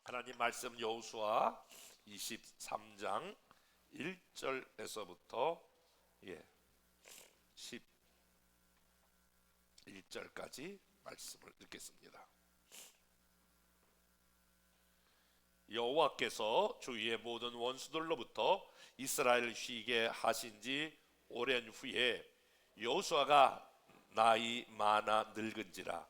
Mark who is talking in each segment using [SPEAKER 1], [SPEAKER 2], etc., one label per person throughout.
[SPEAKER 1] 하나님 말씀 여호수아 23장 1절에서부터 11절까지 말씀을 읽겠습니다. 여호와께서 주위의 모든 원수들로부터 이스라엘을 쉬게 하신 지 오랜 후에 여호수아가 나이 많아 늙은지라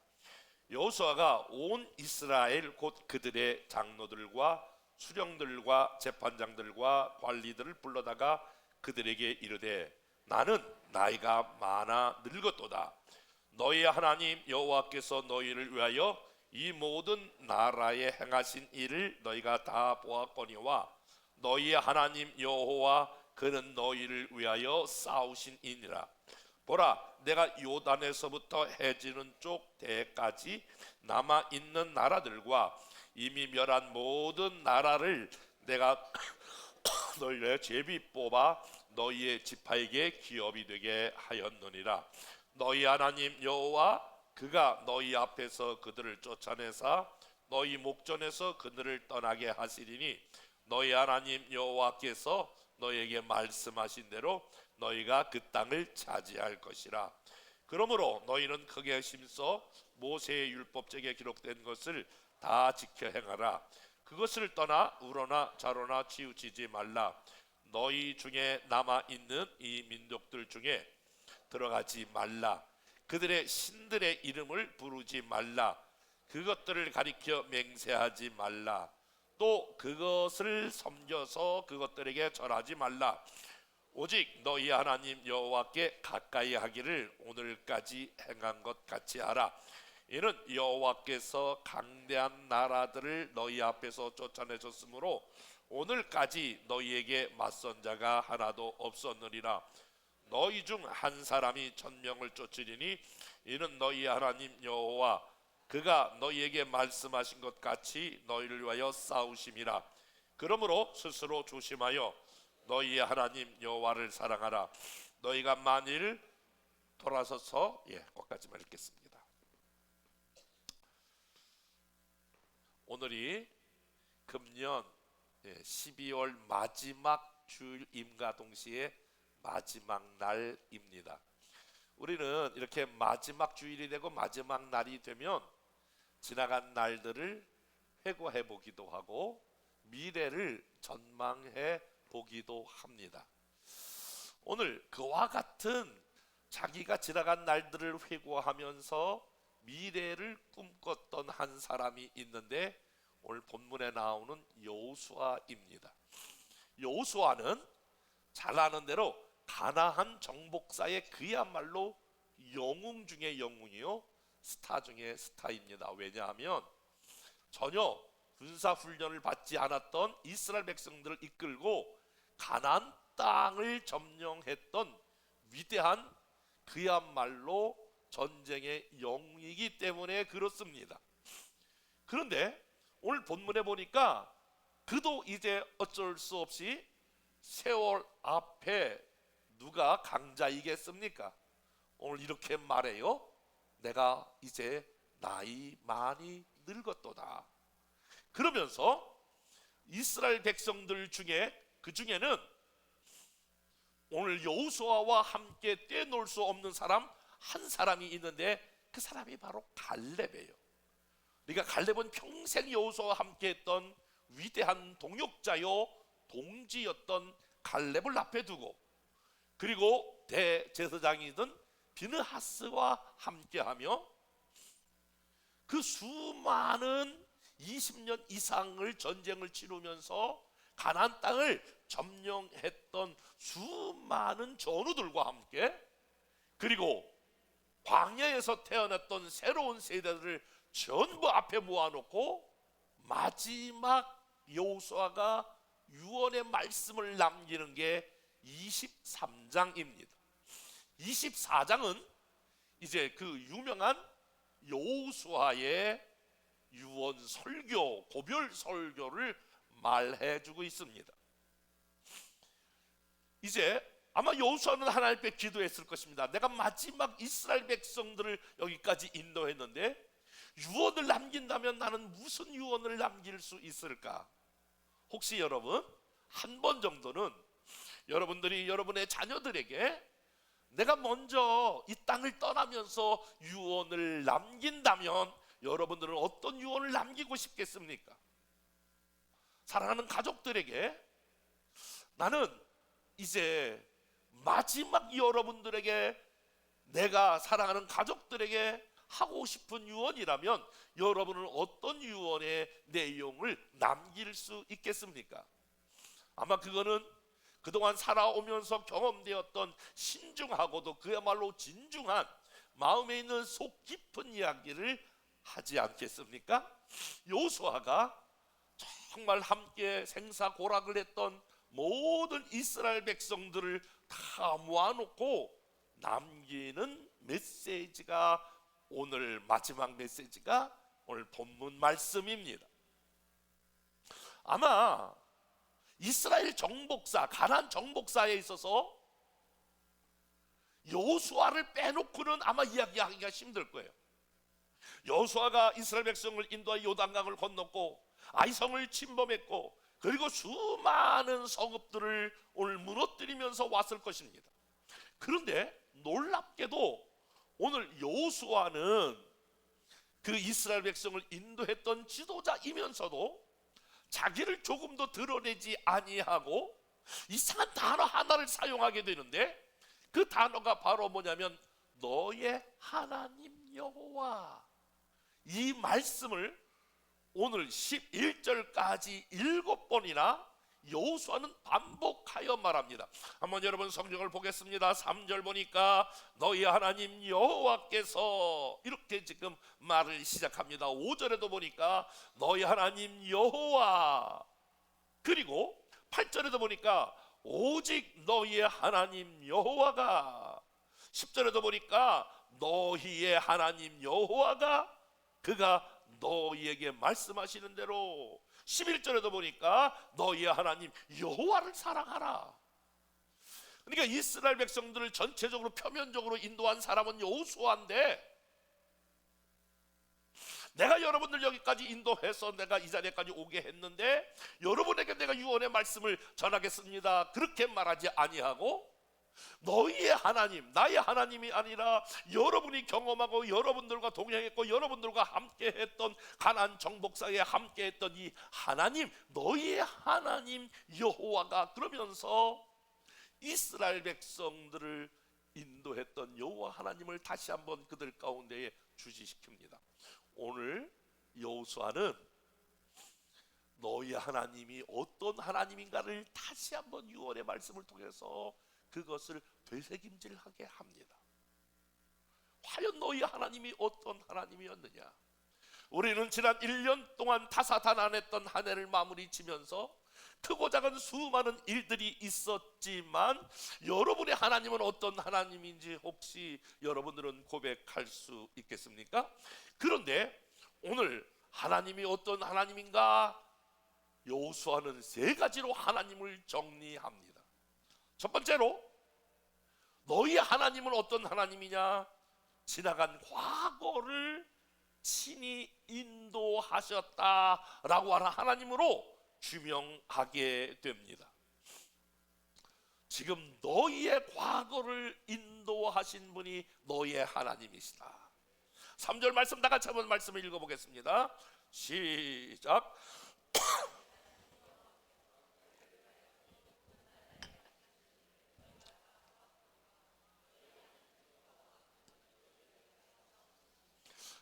[SPEAKER 1] 여호수아가 온 이스라엘 곧 그들의 장로들과 수령들과 재판장들과 관리들을 불러다가 그들에게 이르되 나는 나이가 많아 늙었도다. 너희의 하나님 여호와께서 너희를 위하여 이 모든 나라에 행하신 일을 너희가 다 보았거니와 너희의 하나님 여호와 그는 너희를 위하여 싸우신 이니라. 보라, 내가 요단에서부터 해지는 쪽 대까지 남아있는 나라들과 이미 멸한 모든 나라를 내가 너희의 제비 뽑아 너희의 지파에게 기업이 되게 하였느니라. 너희 하나님 여호와 그가 너희 앞에서 그들을 쫓아내사 너희 목전에서 그들을 떠나게 하시리니 너희 하나님 여호와께서 너희에게 말씀하신 대로 너희가 그 땅을 차지할 것이라. 그러므로 너희는 크게 힘써 모세의 율법책에 기록된 것을 다 지켜 행하라. 그것을 떠나 우러나 좌로나 치우치지 말라. 너희 중에 남아있는 이 민족들 중에 들어가지 말라. 그들의 신들의 이름을 부르지 말라. 그것들을 가리켜 맹세하지 말라. 또 그것을 섬겨서 그것들에게 절하지 말라. 오직 너희 하나님 여호와께 가까이 하기를 오늘까지 행한 것 같이 하라. 이는 여호와께서 강대한 나라들을 너희 앞에서 쫓아내셨으므로 오늘까지 너희에게 맞선 자가 하나도 없었느니라. 너희 중 한 사람이 1000명을 쫓으리니 이는 너희 하나님 여호와 그가 너희에게 말씀하신 것 같이 너희를 위하여 싸우심이라. 그러므로 스스로 조심하여 너희의 하나님 여호와를 사랑하라. 너희가 만일 돌아서서 거기까지만 읽겠습니다. 오늘이 금년 12월 마지막 주일임과 동시에 마지막 날입니다. 우리는 이렇게 마지막 주일이 되고 마지막 날이 되면 지나간 날들을 회고해 보기도 하고 미래를 전망해 보기도 합니다. 오늘 그와 같은 자기가 지나간 날들을 회고하면서 미래를 꿈꿨던 한 사람이 있는데 오늘 본문에 나오는 여호수아입니다. 여호수아는 잘 아는 대로 가나안 정복사의 그야말로 영웅 중에 영웅이요 스타 중에 스타입니다. 왜냐하면 전혀 군사훈련을 받지 않았던 이스라엘 백성들을 이끌고 가나안 땅을 점령했던 위대한 그야말로 전쟁의 영웅이기 때문에 그렇습니다. 그런데 오늘 본문에 보니까 그도 이제 어쩔 수 없이 세월 앞에 누가 강자이겠습니까? 오늘 이렇게 말해요. 내가 이제 나이 많이 늙었도다. 그러면서 이스라엘 백성들 중에 그 중에는 오늘 여호수아와 함께 떼놓을 수 없는 사람 한 사람이 있는데 그 사람이 바로 갈렙이에요. 그러니까 갈렙은 평생 여호수아와 함께 했던 위대한 동역자요 동지였던 갈렙을 앞에 두고 그리고 대제사장이던 비느하스와 함께하며 그 수많은 20년 이상을 전쟁을 치르면서 가나안 땅을 점령했던 수많은 전우들과 함께 그리고 광야에서 태어났던 새로운 세대들을 전부 앞에 모아놓고 마지막 여호수아가 유언의 말씀을 남기는 게 23장입니다. 24장은 이제 그 유명한 여호수아의 유언 설교, 고별 설교를 말해주고 있습니다. 이제 아마 여호수아는 하나님 앞에 기도했을 것입니다. 내가 마지막 이스라엘 백성들을 여기까지 인도했는데 유언을 남긴다면 나는 무슨 유언을 남길 수 있을까? 혹시 여러분 한 번 정도는 여러분들이 여러분의 자녀들에게 내가 먼저 이 땅을 떠나면서 유언을 남긴다면 여러분들은 어떤 유언을 남기고 싶겠습니까? 사랑하는 가족들에게 나는 이제 마지막 여러분들에게, 내가 사랑하는 가족들에게 하고 싶은 유언이라면 여러분은 어떤 유언의 내용을 남길 수 있겠습니까? 아마 그거는 그동안 살아오면서 경험되었던 신중하고도 그야말로 진중한 마음에 있는 속 깊은 이야기를 하지 않겠습니까? 여호수아가 정말 함께 생사고락을 했던 모든 이스라엘 백성들을 다 모아놓고 남기는 메시지가 오늘 마지막 메시지가 오늘 본문 말씀입니다. 아마 이스라엘 정복사, 가나안 정복사에 있어서 여호수아를 빼놓고는 아마 이야기하기가 힘들 거예요. 여호수아가 이스라엘 백성을 인도하여 요단강을 건넜고 아이성을 침범했고 그리고 수많은 성읍들을 오늘 무너뜨리면서 왔을 것입니다. 그런데 놀랍게도 오늘 여호수아는 그 이스라엘 백성을 인도했던 지도자이면서도 자기를 조금도 드러내지 아니하고 이상한 단어 하나를 사용하게 되는데, 그 단어가 바로 뭐냐면 너의 하나님 여호와. 이 말씀을 오늘 11절까지 7번이나 여호수아는 반복하여 말합니다. 한번 여러분 성경을 보겠습니다. 3절 보니까 너희 하나님 여호와께서 이렇게 지금 말을 시작합니다. 5절에도 보니까 너희 하나님 여호와, 그리고 8절에도 보니까 오직 너희의 하나님 여호와가, 10절에도 보니까 너희의 하나님 여호와가 그가 너희에게 말씀하시는 대로, 11절에도 보니까 너희의 하나님 여호와를 사랑하라. 그러니까 이스라엘 백성들을 전체적으로 표면적으로 인도한 사람은 여호수아인데, 내가 여러분들 여기까지 인도해서 내가 이 자리까지 오게 했는데 여러분에게 내가 유언의 말씀을 전하겠습니다, 그렇게 말하지 아니하고 너희의 하나님, 나의 하나님이 아니라 여러분이 경험하고 여러분들과 동행했고 여러분들과 함께했던 가나안 정복사에 함께했던 이 하나님, 너희의 하나님 여호와가, 그러면서 이스라엘 백성들을 인도했던 여호와 하나님을 다시 한번 그들 가운데에 주시시킵니다. 오늘 여호수아는 너희 하나님이 어떤 하나님인가를 다시 한번 유언의 말씀을 통해서 그것을 되새김질하게 합니다. 과연 너희 하나님이 어떤 하나님이었느냐? 우리는 지난 1년 동안 다사다난했던 한 해를 마무리 지면서 크고 작은 수많은 일들이 있었지만 여러분의 하나님은 어떤 하나님인지 혹시 여러분들은 고백할 수 있겠습니까? 그런데 오늘 하나님이 어떤 하나님인가? 여호수아는 3가지로 하나님을 정리합니다. 첫 번째로 너희 하나님은 어떤 하나님이냐? 지나간 과거를 친히 인도하셨다라고 하는 하나님으로 규명하게 됩니다. 지금 너희의 과거를 인도하신 분이 너희의 하나님이시다. 3절 말씀 다 같이 한번 말씀을 읽어보겠습니다. 시작.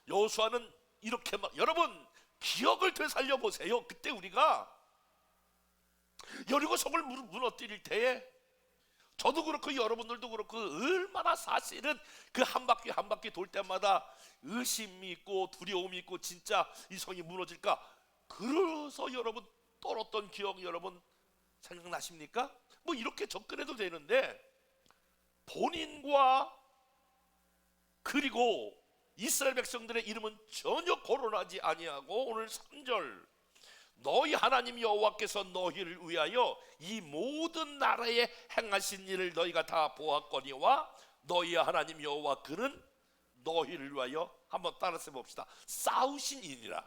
[SPEAKER 1] 여호수아는 이렇게 여러분 기억을 되살려 보세요. 그때 우리가 여리고 성을 무너뜨릴 때에 저도 그렇고 여러분들도 그렇고 얼마나 사실은 그 한 바퀴 한 바퀴 돌 때마다 의심이 있고 두려움이 있고 진짜 이 성이 무너질까? 그래서 여러분 떨었던 기억 여러분 생각나십니까? 뭐 이렇게 접근해도 되는데 본인과 그리고 이스라엘 백성들의 이름은 전혀 거론하지 아니하고 오늘 3절 너희 하나님 여호와께서 너희를 위하여 이 모든 나라에 행하신 일을 너희가 다 보았거니와 너희 하나님 여호와 그는 너희를 위하여 한번 따라서 봅시다. 싸우신 이니라.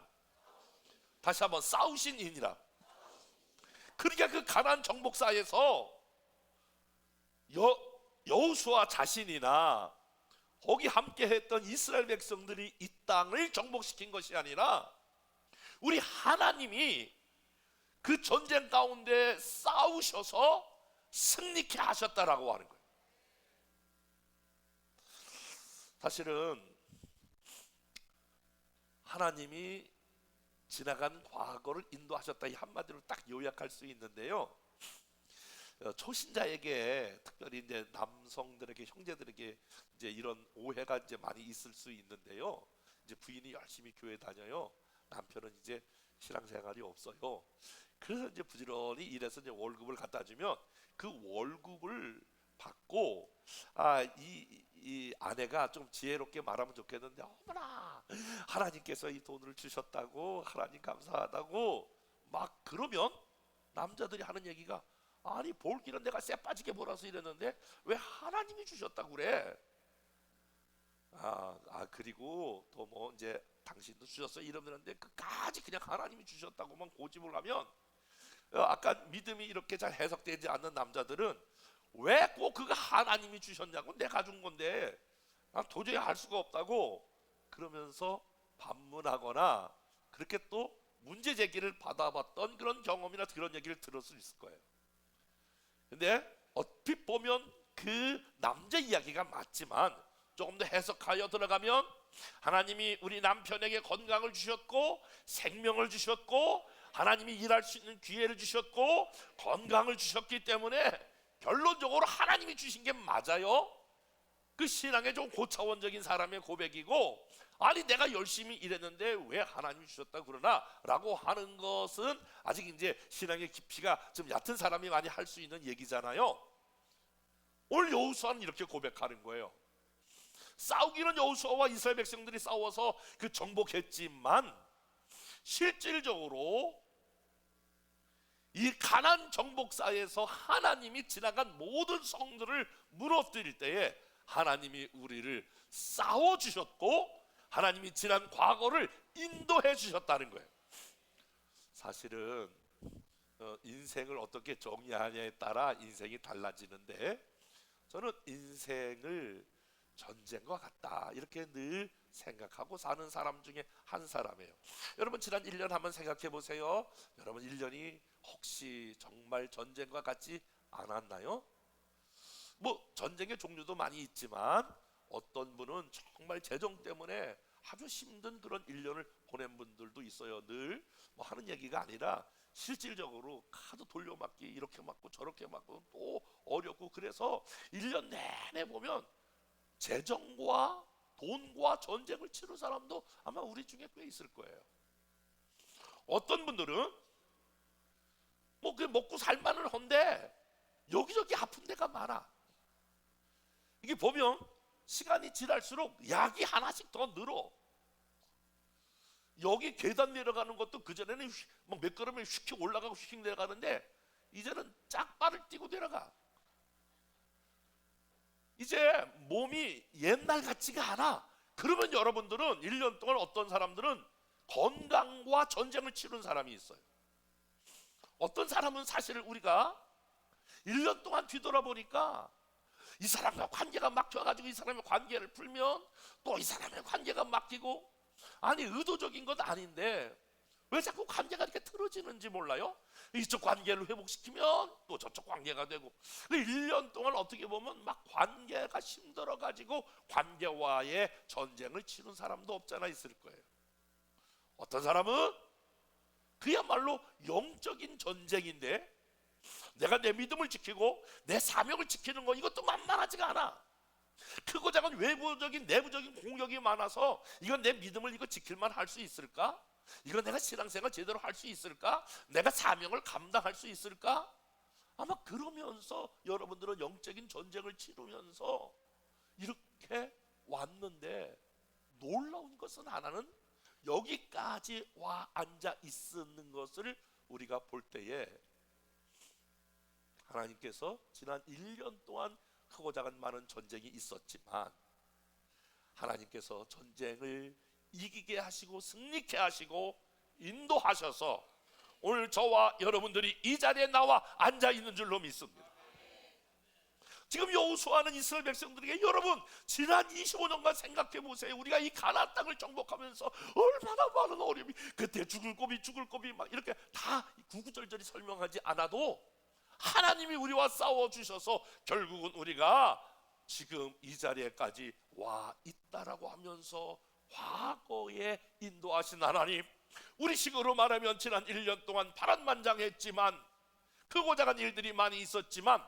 [SPEAKER 1] 다시 한번 싸우신 이니라. 그러니까 그 가나안 정복사에서 여호수아 자신이나 거기 함께했던 이스라엘 백성들이 이 땅을 정복시킨 것이 아니라 우리 하나님이 그 전쟁 가운데 싸우셔서 승리케 하셨다라고 하는 거예요. 사실은 하나님이 지나간 과거를 인도하셨다, 이 한마디로 딱 요약할 수 있는데요. 초신자에게, 특별히 이제 남성들에게, 형제들에게 이제 이런 오해가 이제 많이 있을 수 있는데요. 이제 부인이 열심히 교회 다녀요. 남편은 이제 신앙생활이 없어요. 그래서 이제 부지런히 일해서 이제 월급을 갖다 주면 그 월급을 받고 이 아내가 좀 지혜롭게 말하면 좋겠는데, 어머나 하나님께서 이 돈을 주셨다고, 하나님 감사하다고 막 그러면 남자들이 하는 얘기가, 아니 볼기는 내가 쎄 빠지게 벌어서 이랬는데 왜 하나님이 주셨다고 그래? 그리고 또 뭐 이제 당신도 주셨어 이러는데 끝까지 그냥 하나님이 주셨다고만 고집을 하면, 아까 믿음이 이렇게 잘 해석되지 않는 남자들은 왜 꼭 그거 하나님이 주셨냐고, 내가 준 건데 난 도저히 알 수가 없다고 그러면서 반문하거나 그렇게 또 문제 제기를 받아봤던 그런 경험이나 그런 얘기를 들을 수 있을 거예요. 근데 얼핏 보면 그 남자 이야기가 맞지만 조금 더 해석하여 들어가면, 하나님이 우리 남편에게 건강을 주셨고 생명을 주셨고 하나님이 일할 수 있는 기회를 주셨고 건강을 주셨기 때문에 결론적으로 하나님이 주신 게 맞아요. 그 신앙의 좀 고차원적인 사람의 고백이고, 아니 내가 열심히 일했는데 왜 하나님이 주셨다 그러나 라고 하는 것은 아직 이제 신앙의 깊이가 좀 얕은 사람이 많이 할 수 있는 얘기잖아요. 오늘 여호수아는 이렇게 고백하는 거예요. 싸우기는 여호수아와 이스라엘 백성들이 싸워서 그 정복했지만 실질적으로 이 가나안 정복사에서 하나님이 지나간 모든 성들을 무너뜨릴 때에 하나님이 우리를 싸워주셨고 하나님이 지난 과거를 인도해 주셨다는 거예요. 사실은 인생을 어떻게 정의하냐에 따라 인생이 달라지는데, 저는 인생을 전쟁과 같다 이렇게 늘 생각하고 사는 사람 중에 한 사람이에요. 여러분 지난 1년 한번 생각해 보세요. 여러분 1년이 혹시 정말 전쟁과 같지 않았나요? 뭐 전쟁의 종류도 많이 있지만 어떤 분은 정말 재정 때문에 아주 힘든 그런 1년을 보낸 분들도 있어요. 늘 뭐 하는 얘기가 아니라 실질적으로 카드 돌려막기 이렇게 맞고 저렇게 맞고 또 어렵고, 그래서 1년 내내 보면 재정과 돈과 전쟁을 치른 사람도 아마 우리 중에 꽤 있을 거예요. 어떤 분들은 뭐 그 먹고 살만은 한데 여기저기 아픈 데가 많아. 이게 보면 시간이 지날수록 약이 하나씩 더 늘어. 여기 계단 내려가는 것도 그전에는 막 몇 걸음을 휙 올라가고 휙 내려가는데 이제는 짝발을 뛰고 내려가. 이제 몸이 옛날 같지가 않아. 그러면 여러분들은 1년 동안 어떤 사람들은 건강과 전쟁을 치른 사람이 있어요. 어떤 사람은 사실 우리가 1년 동안 뒤돌아보니까 이 사람과 관계가 막혀가지고 이 사람의 관계를 풀면 또 이 사람의 관계가 막히고, 아니 의도적인 건 아닌데 왜 자꾸 관계가 이렇게 틀어지는지 몰라요? 이쪽 관계를 회복시키면 또 저쪽 관계가 되고, 1년 동안 어떻게 보면 막 관계가 힘들어가지고 관계와의 전쟁을 치른 사람도 없잖아 있을 거예요. 어떤 사람은 그야말로 영적인 전쟁인데 내가 내 믿음을 지키고 내 사명을 지키는 거, 이것도 만만하지가 않아. 크고 작은 외부적인 내부적인 공격이 많아서 이건 내 믿음을 이거 지킬만 할 수 있을까? 이거 내가 신앙생활 제대로 할 수 있을까? 내가 사명을 감당할 수 있을까? 아마 그러면서 여러분들은 영적인 전쟁을 치르면서 이렇게 왔는데, 놀라운 것은 하나는 여기까지 와 앉아 있는 것을 우리가 볼 때에 하나님께서 지난 1년 동안 크고 작은 많은 전쟁이 있었지만 하나님께서 전쟁을 이기게 하시고 승리케 하시고 인도하셔서 오늘 저와 여러분들이 이 자리에 나와 앉아 있는 줄로 믿습니다. 지금 여호수아는 이스라엘 백성들에게, 여러분 지난 25년간 생각해 보세요. 우리가 이 가나안 땅을 정복하면서 얼마나 많은 어려움이, 그때 죽을 고비 막 이렇게 다 구구절절히 설명하지 않아도 하나님이 우리와 싸워 주셔서 결국은 우리가 지금 이 자리에까지 와 있다라고 하면서 과거에 인도하신 하나님, 우리 식으로 말하면 지난 1년 동안 파란만장했지만 크고 작은 일들이 많이 있었지만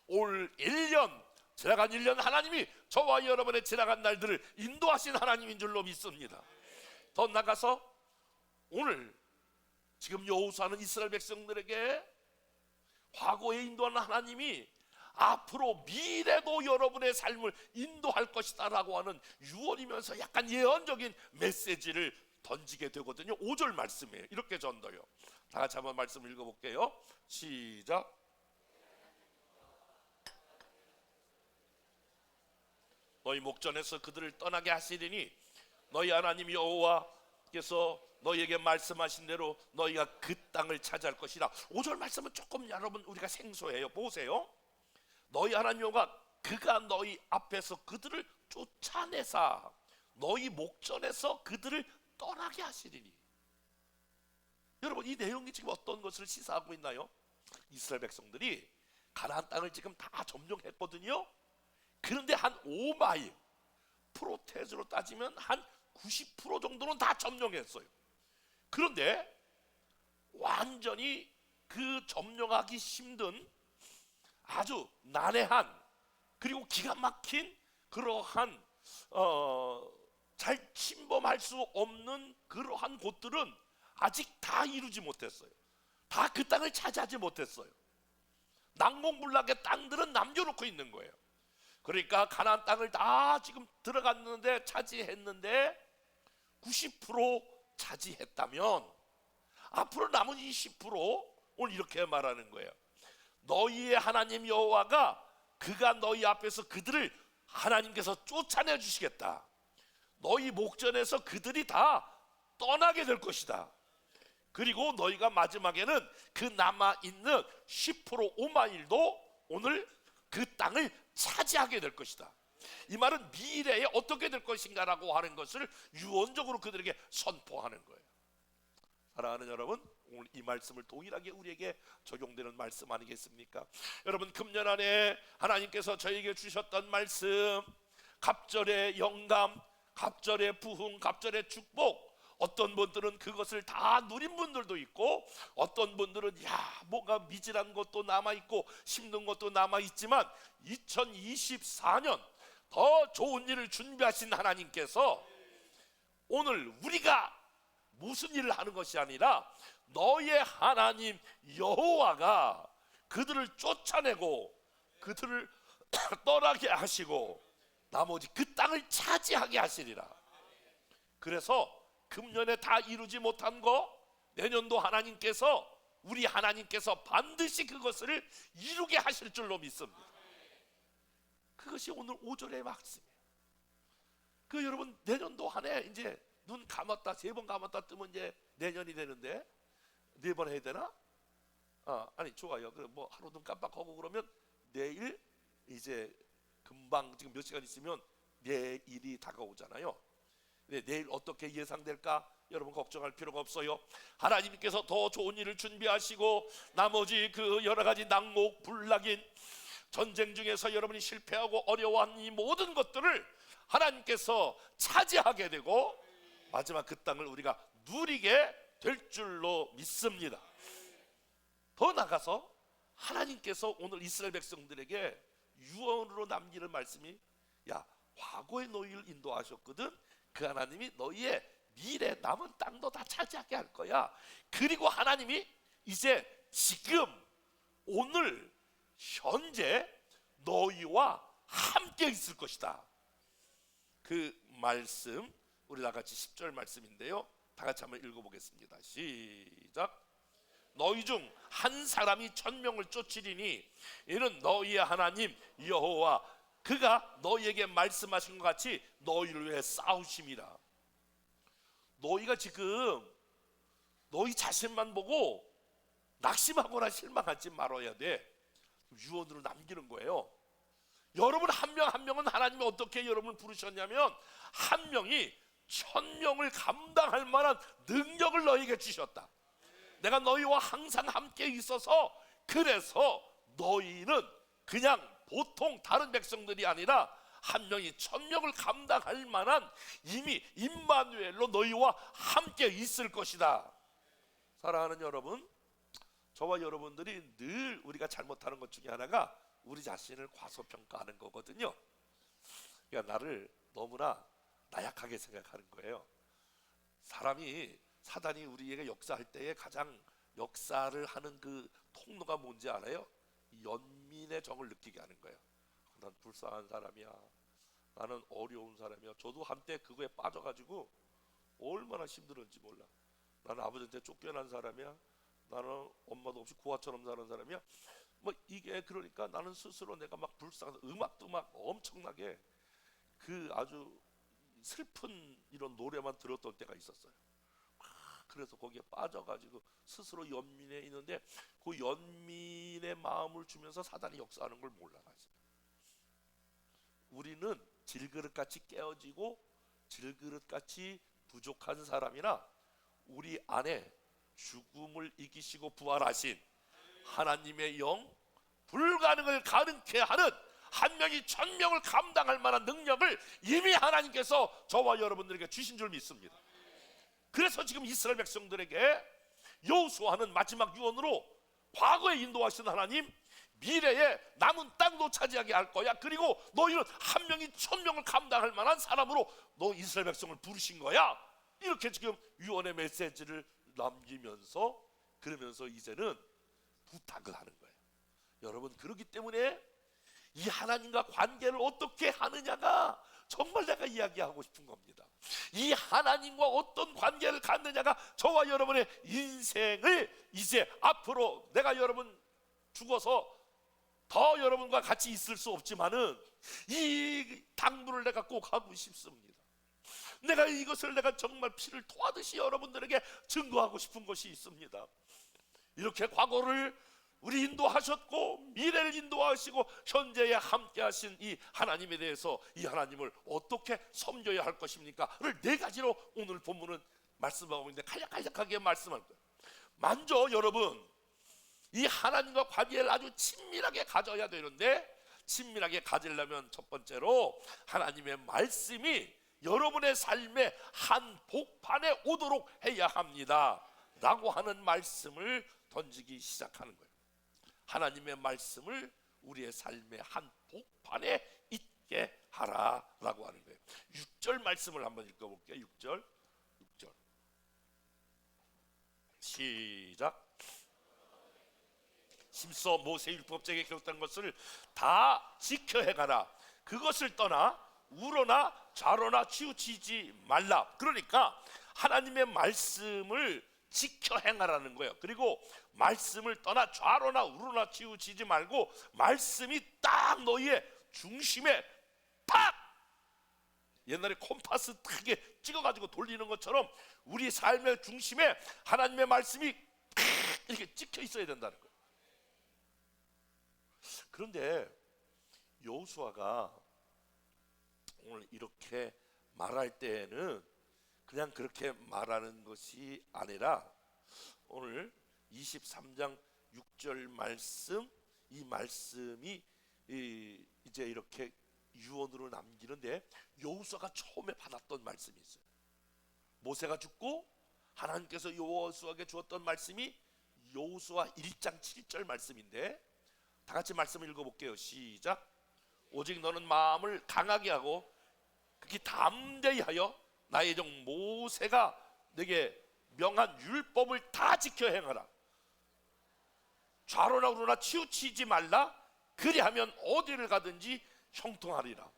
[SPEAKER 1] 올 1년, 지나간 1년 하나님이 저와 여러분의 지나간 날들을 인도하신 하나님인 줄로 믿습니다. 더 나가서 오늘 지금 여호수아는 이스라엘 백성들에게 과거에 인도하는 하나님이 앞으로 미래도 여러분의 삶을 인도할 것이다 라고 하는 유언이면서 약간 예언적인 메시지를 던지게 되거든요. 5절 말씀이에요. 이렇게 전도요. 다 같이 한번 말씀 읽어볼게요. 시작. 너희 목전에서 그들을 떠나게 하시리니 너희 하나님 여호와께서 너희에게 말씀하신 대로 너희가 그 땅을 차지할 것이라. 5절 말씀은 조금 여러분 우리가 생소해요. 보세요. 너희 하나님 여호와 그가 너희 앞에서 그들을 쫓아내사 너희 목전에서 그들을 떠나게 하시리니. 여러분 이 내용이 지금 어떤 것을 시사하고 있나요? 이스라엘 백성들이 가나안 땅을 지금 다 점령했거든요. 그런데 한 5마일, 프로테즈로 따지면 한 90% 정도는 다 점령했어요. 그런데 완전히 그 점령하기 힘든 아주 난해한 그리고 기가 막힌 그러한 잘 침범할 수 없는 그러한 곳들은 아직 다 이루지 못했어요. 다 그 땅을 차지하지 못했어요. 난공불락의 땅들은 남겨놓고 있는 거예요. 그러니까 가나안 땅을 다 지금 들어갔는데 차지했는데 90% 차지했다면 앞으로 남은 20% 오늘 이렇게 말하는 거예요. 너희의 하나님 여호와가 그가 너희 앞에서 그들을 하나님께서 쫓아내 주시겠다. 너희 목전에서 그들이 다 떠나게 될 것이다. 그리고 너희가 마지막에는 그 남아있는 10% 5마일도 오늘 그 땅을 차지하게 될 것이다. 이 말은 미래에 어떻게 될 것인가라고 하는 것을 유언적으로 그들에게 선포하는 거예요. 사랑하는 여러분, 오늘 이 말씀을 동일하게 우리에게 적용되는 말씀 아니겠습니까? 여러분 금년 안에 하나님께서 저에게 주셨던 말씀, 갑절의 영감, 갑절의 부흥, 갑절의 축복, 어떤 분들은 그것을 다 누린 분들도 있고 어떤 분들은 뭔가 미진한 것도 남아있고 힘든 것도 남아있지만 2024년 더 좋은 일을 준비하신 하나님께서 오늘 우리가 무슨 일을 하는 것이 아니라 너의 하나님 여호와가 그들을 쫓아내고 그들을 떠나게 하시고 나머지 그 땅을 차지하게 하시리라. 그래서 금년에 다 이루지 못한 거 내년도 하나님께서 우리 하나님께서 반드시 그것을 이루게 하실 줄로 믿습니다. 그것이 오늘 5절의 말씀이에요. 그 여러분 내년도 한 해 이제 눈 감았다 3번 감았다 뜨면 이제 내년이 되는데 4번 해야 되나? 아니 좋아요. 그럼 뭐 하루 눈 깜빡하고 그러면 내일 이제 금방 지금 몇 시간 있으면 내일이 다가오잖아요. 네, 내일 어떻게 예상될까? 여러분 걱정할 필요가 없어요. 하나님께서 더 좋은 일을 준비하시고 나머지 그 여러 가지 난목 불락인 전쟁 중에서 여러분이 실패하고 어려워한 이 모든 것들을 하나님께서 차지하게 되고 마지막 그 땅을 우리가 누리게 될 줄로 믿습니다. 더 나가서 하나님께서 오늘 이스라엘 백성들에게 유언으로 남기는 말씀이 과거에 너희를 인도하셨거든. 그 하나님이 너희의 미래 남은 땅도 다 차지하게 할 거야. 그리고 하나님이 이제 지금 오늘 현재 너희와 함께 있을 것이다. 그 말씀 우리 다 같이 10절 말씀인데요. 다 같이 한번 읽어보겠습니다. 시작. 너희 중 한 사람이 1000명을 쫓으리니 이는 너희의 하나님 여호와 그가 너희에게 말씀하신 것 같이 너희를 위해 싸우심이라. 너희가 지금 너희 자신만 보고 낙심하거나 실망하지 말아야 돼. 유언으로 남기는 거예요. 여러분 한 명 한 명은 하나님이 어떻게 여러분을 부르셨냐면 한 명이 1000명을 감당할 만한 능력을 너희에게 주셨다. 내가 너희와 항상 함께 있어서 그래서 너희는 그냥 보통 다른 백성들이 아니라 한 명이 1000명을 감당할 만한 이미 임마누엘로 너희와 함께 있을 것이다. 사랑하는 여러분, 저와 여러분들이 늘 우리가 잘못하는 것 중에 하나가 우리 자신을 과소평가하는 거거든요. 그러니까 나를 너무나 나약하게 생각하는 거예요. 사단이 우리에게 역사할 때에 가장 역사를 하는 그 통로가 뭔지 알아요? 연민의 정을 느끼게 하는 거예요. 난 불쌍한 사람이야, 나는 어려운 사람이야. 저도 한때 그거에 빠져가지고 얼마나 힘들었는지 몰라. 나는 아버지한테 쫓겨난 사람이야, 나는 엄마도 없이 고아처럼 사는 사람이야. 뭐 이게 그러니까 나는 스스로 내가 막 불쌍해서 음악도 막 엄청나게 그 아주 슬픈 이런 노래만 들었던 때가 있었어요. 그래서 거기에 빠져가지고 스스로 연민해 있는데 그 연민의 마음을 주면서 사단이 역사하는 걸 몰라가지고 우리는 질그릇같이 깨어지고 질그릇같이 부족한 사람이나 우리 안에 죽음을 이기시고 부활하신 하나님의 영, 불가능을 가능케 하는 한 명이 1000명을 감당할 만한 능력을 이미 하나님께서 저와 여러분들에게 주신 줄 믿습니다. 그래서 지금 이스라엘 백성들에게 여호수아는 마지막 유언으로 과거에 인도하신 하나님, 미래에 남은 땅도 차지하게 할 거야. 그리고 너희는 한 명이 1000명을 감당할 만한 사람으로 너 이스라엘 백성을 부르신 거야. 이렇게 지금 유언의 메시지를 남기면서 그러면서 이제는 부탁을 하는 거예요. 여러분, 그렇기 때문에 이 하나님과 관계를 어떻게 하느냐가 정말 내가 이야기하고 싶은 겁니다. 이 하나님과 어떤 관계를 갖느냐가 저와 여러분의 인생을 이제 앞으로 내가 여러분 죽어서 더 여러분과 같이 있을 수 없지만은 이 당부를 내가 꼭 하고 싶습니다. 내가 이것을 내가 정말 피를 토하듯이 여러분들에게 증거하고 싶은 것이 있습니다. 이렇게 과거를 우리 인도하셨고 미래를 인도하시고 현재에 함께 하신 이 하나님에 대해서 이 하나님을 어떻게 섬겨야 할 것입니까?를 4가지로 오늘 본문은 말씀하고 있는데 간략하게 말씀할 거예요. 먼저 여러분, 이 하나님과 관계를 아주 친밀하게 가져야 되는데 친밀하게 가지려면 첫 번째로 하나님의 말씀이 여러분의 삶의 한 복판에 오도록 해야 합니다 라고 하는 말씀을 던지기 시작하는 거예요. 하나님의 말씀을 우리의 삶의 한 복판에 있게 하라라고 하는 거예요. 6절 말씀을 한번 읽어볼게요. 6절 시작. 힘써 모세 율법책에 기록된 것을 다 지켜 행하라. 그것을 떠나 우러나 좌로나 치우치지 말라. 그러니까 하나님의 말씀을 지켜 행하라는 거예요. 그리고 말씀을 떠나 좌로나 우로나 치우치지 말고 말씀이 딱 너희의 중심에 팍! 옛날에 콤파스 크게 찍어가지고 돌리는 것처럼 우리 삶의 중심에 하나님의 말씀이 팍! 이렇게 찍혀 있어야 된다는 거예요. 그런데 여호수아가 오늘 이렇게 말할 때에는 그냥 그렇게 말하는 것이 아니라 오늘 23장 6절 말씀, 이 말씀이 이제 이렇게 유언으로 남기는데 여호수아가 처음에 받았던 말씀이 있어요. 모세가 죽고 하나님께서 여호수아에게 주었던 말씀이 여호수아 1장 7절 말씀인데 다 같이 말씀을 읽어볼게요. 시작. 오직 너는 마음을 강하게 하고 극히 담대히 하여 나의 종 모세가 내게 명한 율법을 다 지켜 행하라. 좌로나 우로나 치우치지 말라. 그리하면 어디를 가든지 형통하리라.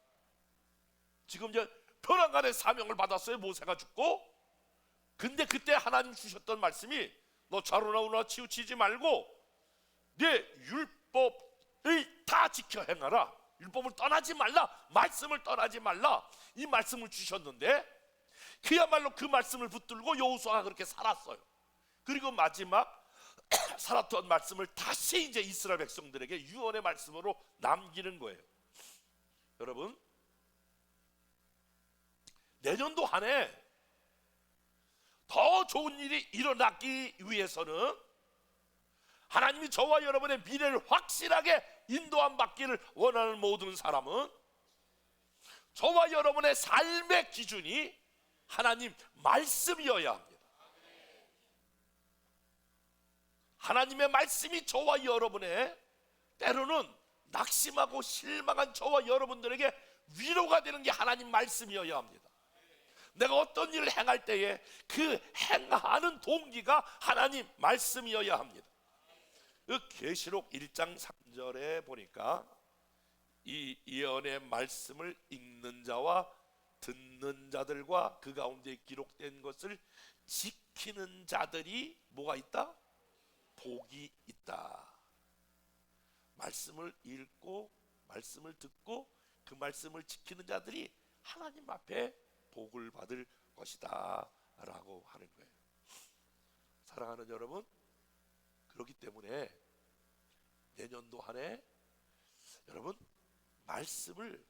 [SPEAKER 1] 지금 이제 벼랑간의 사명을 받았어요. 모세가 죽고. 근데 그때 하나님 주셨던 말씀이 너 좌로나 우로나 치우치지 말고 내 율법을 다 지켜 행하라. 율법을 떠나지 말라, 말씀을 떠나지 말라, 이 말씀을 주셨는데 그야말로 그 말씀을 붙들고 여호수아가 그렇게 살았어요. 그리고 마지막 살았던 말씀을 다시 이제 이스라엘 백성들에게 유언의 말씀으로 남기는 거예요. 여러분, 내년도 한 해 더 좋은 일이 일어나기 위해서는 하나님이 저와 여러분의 미래를 확실하게 인도함 받기를 원하는 모든 사람은 저와 여러분의 삶의 기준이 하나님 말씀이어야 합니다. 하나님의 말씀이 저와 여러분의, 때로는 낙심하고 실망한 저와 여러분들에게 위로가 되는 게 하나님 말씀이어야 합니다. 내가 어떤 일을 행할 때에 그 행하는 동기가 하나님 말씀이어야 합니다. 그 계시록 1장 3절에 보니까 이 예언의 말씀을 읽는 자와 듣는 자들과 그 가운데 기록된 것을 지키는 자들이 뭐가 있다? 복이 있다. 말씀을 읽고 말씀을 듣고 그 말씀을 지키는 자들이 하나님 앞에 복을 받을 것이다 라고 하는 거예요. 사랑하는 여러분, 그렇기 때문에 내년도 한 해 여러분 말씀을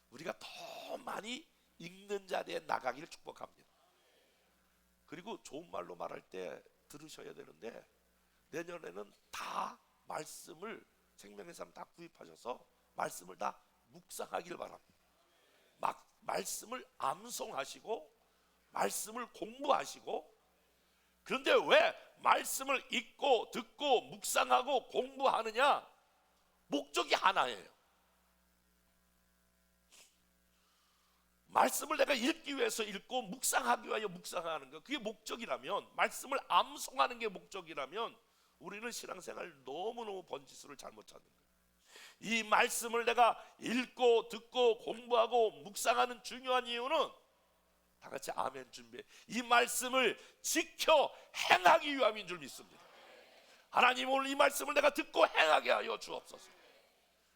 [SPEAKER 1] 우리가 더 많이 읽는 자리에 나가기를 축복합니다. 그리고 좋은 말로 말할 때 들으셔야 되는데, 내년에는 다 말씀을 생명의 삶 다 구입하셔서 말씀을 다 묵상하길 바랍니다. 말씀을 암송하시고 말씀을 공부하시고, 그런데 왜 말씀을 읽고 듣고 묵상하고 공부하느냐? 목적이 하나예요. 말씀을 내가 읽기 위해서 읽고 묵상하기 위하여 묵상하는 것, 그게 목적이라면, 말씀을 암송하는 게 목적이라면 우리는 신앙생활 너무너무 번지수를 잘못 찾는 거예요. 이 말씀을 내가 읽고 듣고 공부하고 묵상하는 중요한 이유는, 다 같이 아멘 준비해, 이 말씀을 지켜 행하기 위함인 줄 믿습니다. 하나님, 오늘 이 말씀을 내가 듣고 행하게 하여 주옵소서.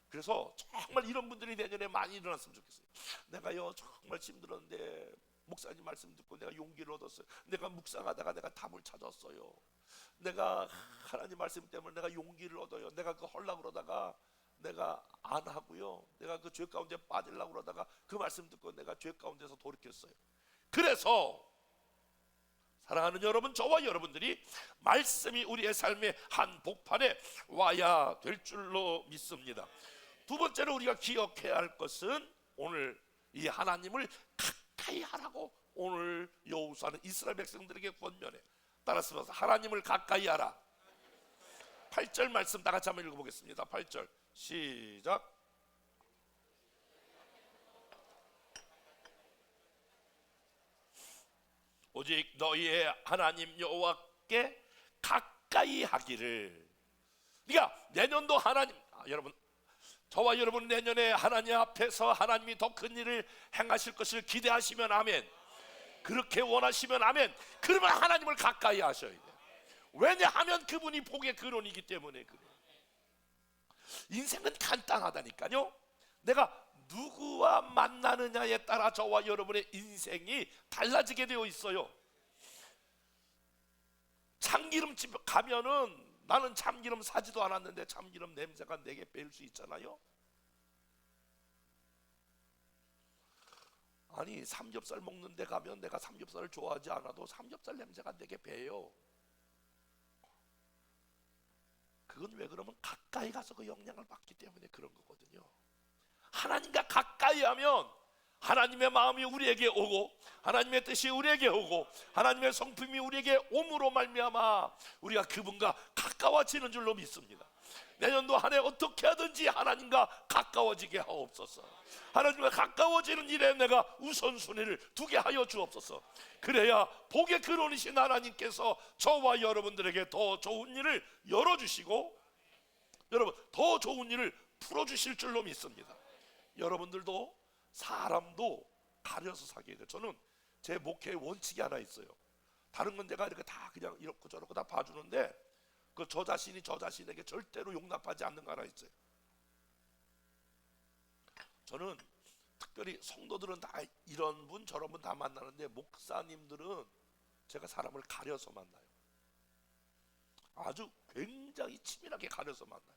[SPEAKER 1] 그래서 정말 이런 분들이 내년에 많이 일어났으면 좋겠어요. 내가요 정말 힘들었는데 목사님 말씀 듣고 내가 용기를 얻었어요. 내가 묵상하다가 내가 답을 찾았어요. 내가 하나님 말씀 때문에 내가 용기를 얻어요. 내가 그 하려고 그러다가 내가 안 하고요, 내가 그 죄 가운데 빠지려고 그러다가 그 말씀 듣고 내가 죄 가운데서 돌이켰어요. 그래서 사랑하는 여러분, 저와 여러분들이 말씀이 우리의 삶의 한 복판에 와야 될 줄로 믿습니다. 두 번째로 우리가 기억해야 할 것은, 오늘 이 하나님을 가까이 하라고 오늘 여호수아는 이스라엘 백성들에게 권면해. 따라서 하나님을 가까이 하라. 8절 말씀 다 같이 한번 읽어보겠습니다. 8절 시작. 오직 너희의 하나님 여호와께 가까이 하기를. 그러니까 내년도 하나님, 여러분, 저와 여러분 내년에 하나님 앞에서 하나님이 더 큰 일을 행하실 것을 기대하시면 아멘. 그렇게 원하시면 아멘. 그러면 하나님을 가까이 하셔야 돼요. 왜냐하면 그분이 복의 근원이기 때문에 그래요. 인생은 간단하다니까요. 내가 누구와 만나느냐에 따라 저와 여러분의 인생이 달라지게 되어 있어요. 참기름집 가면은 나는 참기름 사지도 않았는데 참기름 냄새가 내게 배일 수 있잖아요. 아니, 삼겹살 먹는 데 가면 내가 삼겹살을 좋아하지 않아도 삼겹살 냄새가 내게 배요. 그건 왜 그러면 가까이 가서 그 영향을 받기 때문에 그런 거거든요. 하나님과 가까이 하면 하나님의 마음이 우리에게 오고 하나님의 뜻이 우리에게 오고 하나님의 성품이 우리에게 옴으로 말미암아 우리가 그분과 가까워지는 줄로 믿습니다. 내년도 한 해 어떻게 하든지 하나님과 가까워지게 하옵소서. 하나님과 가까워지는 일에 내가 우선순위를 두게 하여 주옵소서. 그래야 복의 근원이신 하나님께서 저와 여러분들에게 더 좋은 일을 열어주시고, 여러분, 더 좋은 일을 풀어주실 줄로 믿습니다. 여러분들도 사람도 가려서 사귀어야 돼요. 저는 제 목회의 원칙이 하나 있어요. 다른 건 내가 이렇게 다 그냥 이렇고 저렇고 다 봐주는데, 그 저 자신이 저 자신에게 절대로 용납하지 않는 거 하나 있어요. 저는 특별히 성도들은 다 이런 분 저런 분 다 만나는데 목사님들은 제가 사람을 가려서 만나요. 아주 굉장히 치밀하게 가려서 만나요.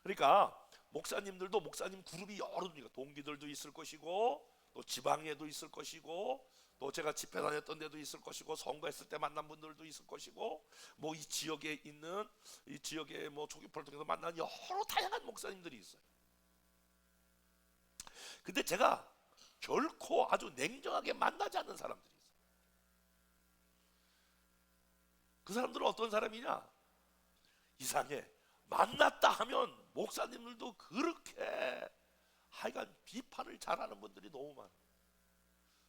[SPEAKER 1] 그러니까 목사님들도 목사님 그룹이 여러 개가 동기들도 있을 것이고 또 지방에도 있을 것이고 또 제가 집회 다녔던 데도 있을 것이고 선거했을 때 만난 분들도 있을 것이고 뭐 이 지역에 있는 이 지역의 뭐 조기표를 통해서 만난 여러 다양한 목사님들이 있어요. 근데 제가 결코 아주 냉정하게 만나지 않는 사람들이 있어요. 그 사람들은 어떤 사람이냐? 이상해. 만났다 하면 목사님들도 그렇게 하여간 비판을 잘하는 분들이 너무 많아요.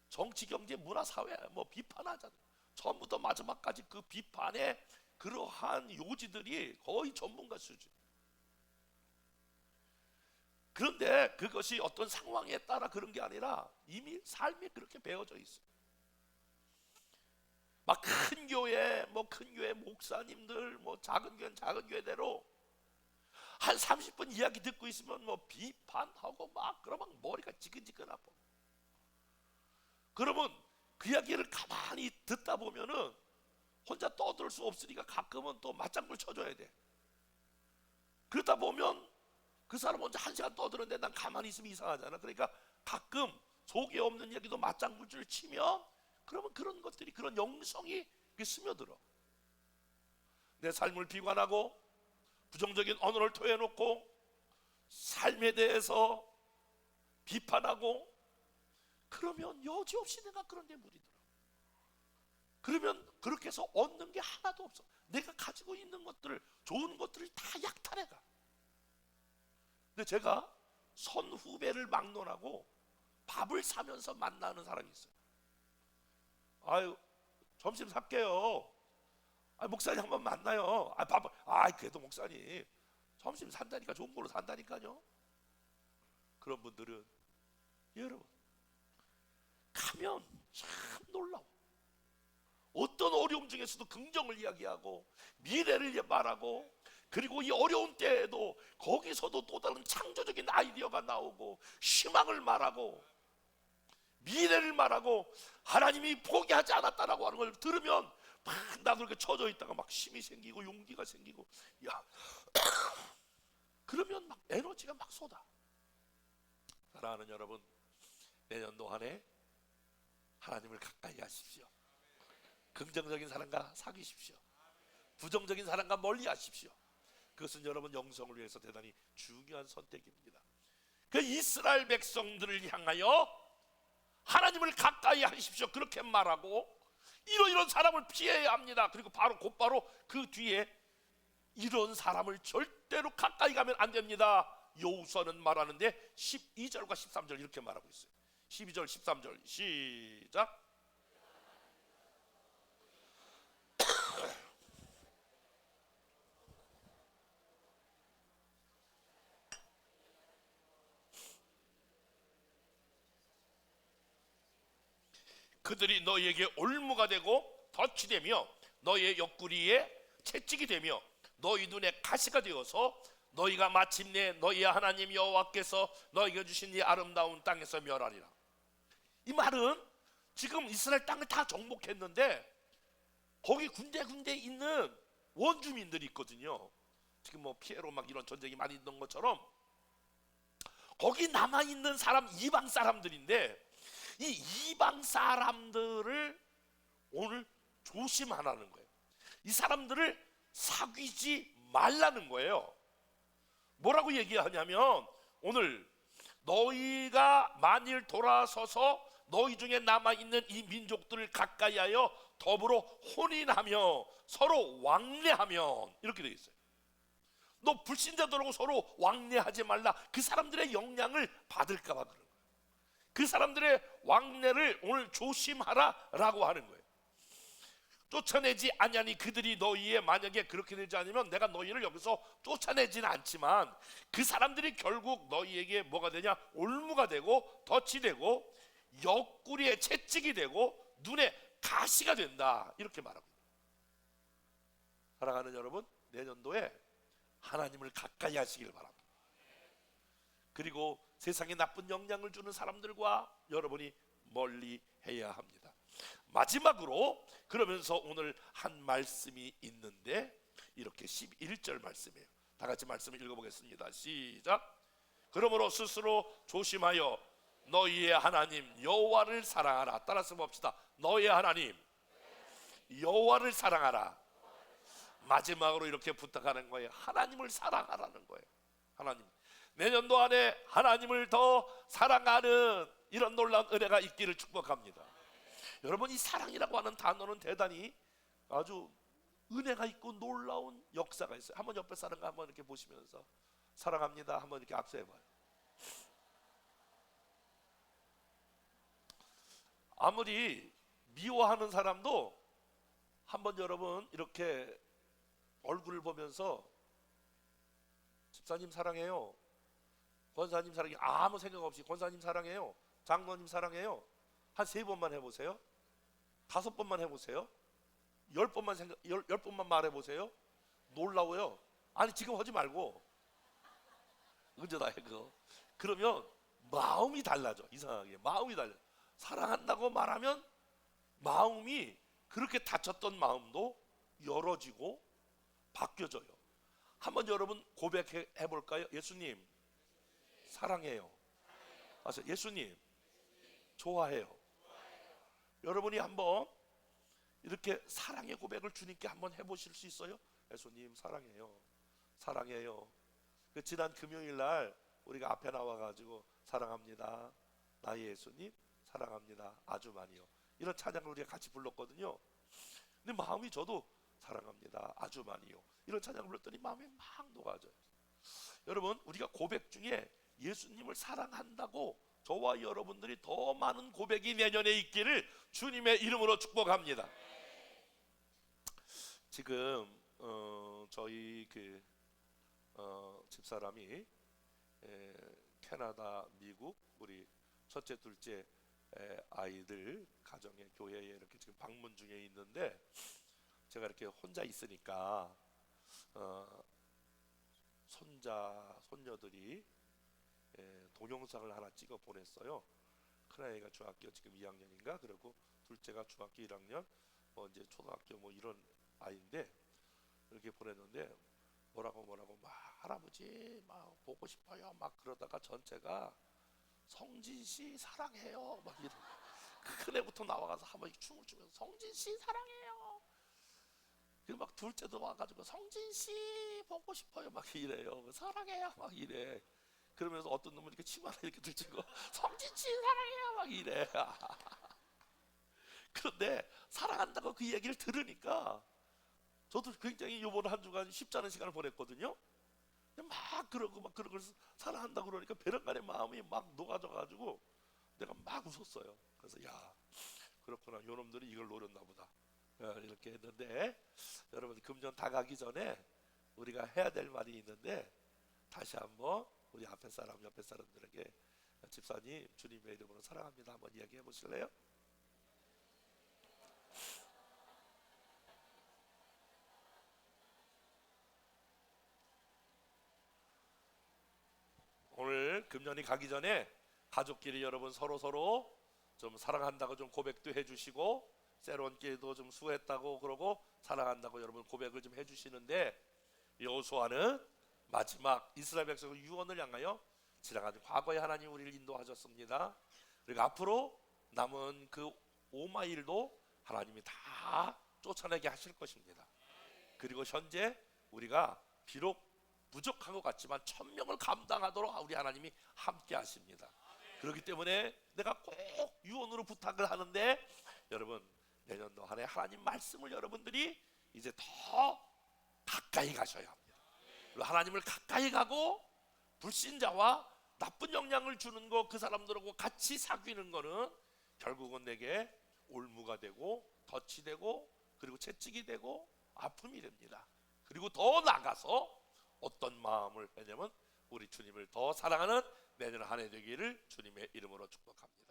[SPEAKER 1] 정치, 경제, 문화, 사회 뭐 비판하잖아요. 처음부터 마지막까지 그 비판의 그러한 요지들이 거의 전문가 수준. 그런데 그것이 어떤 상황에 따라 그런 게 아니라 이미 삶이 그렇게 배어져 있어요. 막 큰 교회, 뭐 큰 교회 목사님들, 뭐 작은 교회는 작은 교회대로 한 30분 이야기 듣고 있으면 뭐 비판하고 막 그러면 머리가 지근지근 아파. 그러면 그 이야기를 가만히 듣다 보면은 혼자 떠들 수 없으니까 가끔은 또 맞장구를 쳐줘야 돼. 그러다 보면 그 사람 혼자 1시간 떠드는데 난 가만히 있으면 이상하잖아. 그러니까 가끔 속에 없는 얘기도 맞장구를 치면 그러면 그런 것들이 그런 영성이 스며들어. 내 삶을 비관하고 부정적인 언어를 토해놓고 삶에 대해서 비판하고 그러면 여지없이 내가 그런 데 물이 들어. 그러면 그렇게 해서 얻는 게 하나도 없어. 내가 가지고 있는 것들을 좋은 것들을 다 약탈해가. 근데 제가 선후배를 막론하고 밥을 사면서 만나는 사람이 있어요. 아유 점심 살게요. 목사님 한번 만나요. 밥을 그래도 목사님 점심 산다니까 좋은 걸로 산다니까요. 그런 분들은 여러분 가면 참 놀라워. 어떤 어려움 중에서도 긍정을 이야기하고 미래를 말하고 그리고 이 어려운 때에도 거기서도 또 다른 창조적인 아이디어가 나오고 희망을 말하고 미래를 말하고 하나님이 포기하지 않았다라고 하는 걸 들으면 막 나도 이렇게 처져 있다가 막 힘이 생기고 용기가 생기고 야 그러면 막 에너지가 막 쏟아. 사랑하는 여러분, 내년도 한 해 하나님을 가까이 하십시오. 긍정적인 사람과 사귀십시오. 부정적인 사람과 멀리 하십시오. 그것은 여러분 영성을 위해서 대단히 중요한 선택입니다. 그 이스라엘 백성들을 향하여 하나님을 가까이 하십시오 그렇게 말하고 이런 사람을 피해야 합니다. 그리고 곧바로 그 뒤에 이런 사람을 절대로 가까이 가면 안 됩니다. 여호수아는 말하는데 12절과 13절 이렇게 말하고 있어요. 12절 13절 시작. 그들이 너희에게 올무가 되고 덫이 되며 너희의 옆구리에 채찍이 되며 너희 눈에 가시가 되어서 너희가 마침내 너희의 하나님 여호와께서 너희에게 주신 이 아름다운 땅에서 멸하리라. 이 말은 지금 이스라엘 땅을 다 정복했는데 거기 군데 있는 원주민들이 있거든요. 지금 뭐 피해로 막 이런 전쟁이 많이 있던 것처럼 거기 남아있는 사람 이방 사람들인데 이 이방 사람들을 오늘 조심하라는 거예요. 이 사람들을 사귀지 말라는 거예요. 뭐라고 얘기하냐면 오늘 너희가 만일 돌아서서 너희 중에 남아있는 이 민족들을 가까이 하여 더불어 혼인하며 서로 왕래하면 이렇게 되어 있어요. 너 불신자들하고 서로 왕래하지 말라. 그 사람들의 영향을 받을까 봐 그런 거예요. 그 사람들의 왕래를 오늘 조심하라 라고 하는 거예요. 쫓아내지 아니하니 그들이 너희의 만약에 그렇게 되지 않으면 내가 너희를 여기서 쫓아내지는 않지만 그 사람들이 결국 너희에게 뭐가 되냐? 올무가 되고 덫이 되고 옆구리에 채찍이 되고 눈에 가시가 된다 이렇게 말합니다. 사랑하는 여러분, 내년도에 하나님을 가까이 하시길 바랍니다. 그리고 세상에 나쁜 영향을 주는 사람들과 여러분이 멀리 해야 합니다. 마지막으로 그러면서 오늘 한 말씀이 있는데 이렇게 11절 말씀이에요. 다 같이 말씀을 읽어보겠습니다. 시작. 그러므로 스스로 조심하여 너희의 하나님 여호와를 사랑하라. 따라서 봅시다. 너희의 하나님 여호와를 사랑하라. 마지막으로 이렇게 부탁하는 거예요. 하나님을 사랑하라는 거예요. 하나님, 내년도 안에 하나님을 더 사랑하는 이런 놀라운 은혜가 있기를 축복합니다. 여러분, 이 사랑이라고 하는 단어는 대단히 아주 은혜가 있고 놀라운 역사가 있어요. 한번 옆에 사람과 한번 이렇게 보시면서 사랑합니다 한번 이렇게 악수해봐요. 아무리 미워하는 사람도 한번 여러분 이렇게 얼굴을 보면서 집사님 사랑해요, 권사님 사랑해요, 아무 생각 없이 권사님 사랑해요, 장로님 사랑해요 한 3번만 해보세요. 5번만 해보세요. 10번만 말해보세요. 놀라워요. 아니 지금 하지 말고 언제 다 해 그거. 그러면 마음이 달라져. 이상하게 마음이 달라. 사랑한다고 말하면 마음이 그렇게 다쳤던 마음도 열어지고 바뀌어져요. 한번 여러분 고백해 볼까요? 예수님 사랑해요. 아세요? 예수님 좋아해요. 여러분이 한번 이렇게 사랑의 고백을 주님께 한번 해보실 수 있어요? 예수님 사랑해요. 사랑해요. 그 지난 금요일 날 우리가 앞에 나와가지고 사랑합니다 나의 예수님 사랑합니다 아주 많이요 이런 찬양을 우리가 같이 불렀거든요. 근데 마음이 저도 사랑합니다 아주 많이요 이런 찬양을 불렀더니 마음이 막 녹아져요. 여러분, 우리가 고백 중에 예수님을 사랑한다고 저와 여러분들이 더 많은 고백이 내년에 있기를 주님의 이름으로 축복합니다. 지금 저희 집사람이 캐나다, 미국 우리 첫째, 둘째 아이들 가정의 교회에 이렇게 지금 방문 중에 있는데 제가 이렇게 혼자 있으니까 손자, 손녀들이 동영상을 하나 찍어 보냈어요. 큰아이가 중학교 지금 2학년인가 그리고 둘째가 중학교 1학년 이제 초등학교 뭐 이런 아이인데 이렇게 보냈는데 뭐라고 막 할아버지 막 보고 싶어요 막 그러다가 전체가 성진씨 사랑해요 막 이래. 큰 애부터 나와가서 한번 춤을 추면서 성진씨 사랑해요. 그리고 막 둘째도 와가지고 성진씨 보고 싶어요 막 이래요. 사랑해요 막 이래. 그러면서 어떤 놈은 이렇게 치마를 이렇게 들치고 성진씨 사랑해요 막 이래. 그런데 사랑한다고 그 얘기를 들으니까 저도 굉장히 요번 한 주간 쉽지 않은 시간을 보냈거든요. 막 그러고 사랑한다고 그러니까 배런간의 마음이 막 녹아져가지고 내가 막 웃었어요. 그래서 야 그렇구나 요놈들이 이걸 노렸나 보다 이렇게 했는데 여러분 금년 다 가기 전에 우리가 해야 될 말이 있는데 다시 한번 우리 앞에 사람 옆에 사람들에게 집사님 주님의 이름으로 사랑합니다 한번 이야기해 보실래요? 오늘 금년이 가기 전에 가족끼리 여러분 서로 좀 사랑한다고 좀 고백도 해주시고 새로운 길도 좀 수고했다고 그러고 사랑한다고 여러분 고백을 좀 해주시는데 여호수아는 마지막 이스라엘 백성의 유언을 향하여 지나가는 과거에 하나님 우리를 인도하셨습니다. 그리고 앞으로 남은 그 5마일도 하나님이 다 쫓아내게 하실 것입니다. 그리고 현재 우리가 비록 부족한 것 같지만 1000명을 감당하도록 우리 하나님이 함께 하십니다. 그렇기 때문에 내가 꼭 유언으로 부탁을 하는데 여러분 내년도 한 해 하나님 말씀을 여러분들이 이제 더 가까이 가셔야 합니다. 그리고 하나님을 가까이 가고 불신자와 나쁜 영향을 주는 거 그 사람들하고 같이 사귀는 거는 결국은 내게 올무가 되고 덫이 되고 그리고 채찍이 되고 아픔이 됩니다. 그리고 더 나가서 어떤 마음을 왜냐면 우리 주님을 더 사랑하는 내년 한 해 되기를 주님의 이름으로 축복합니다.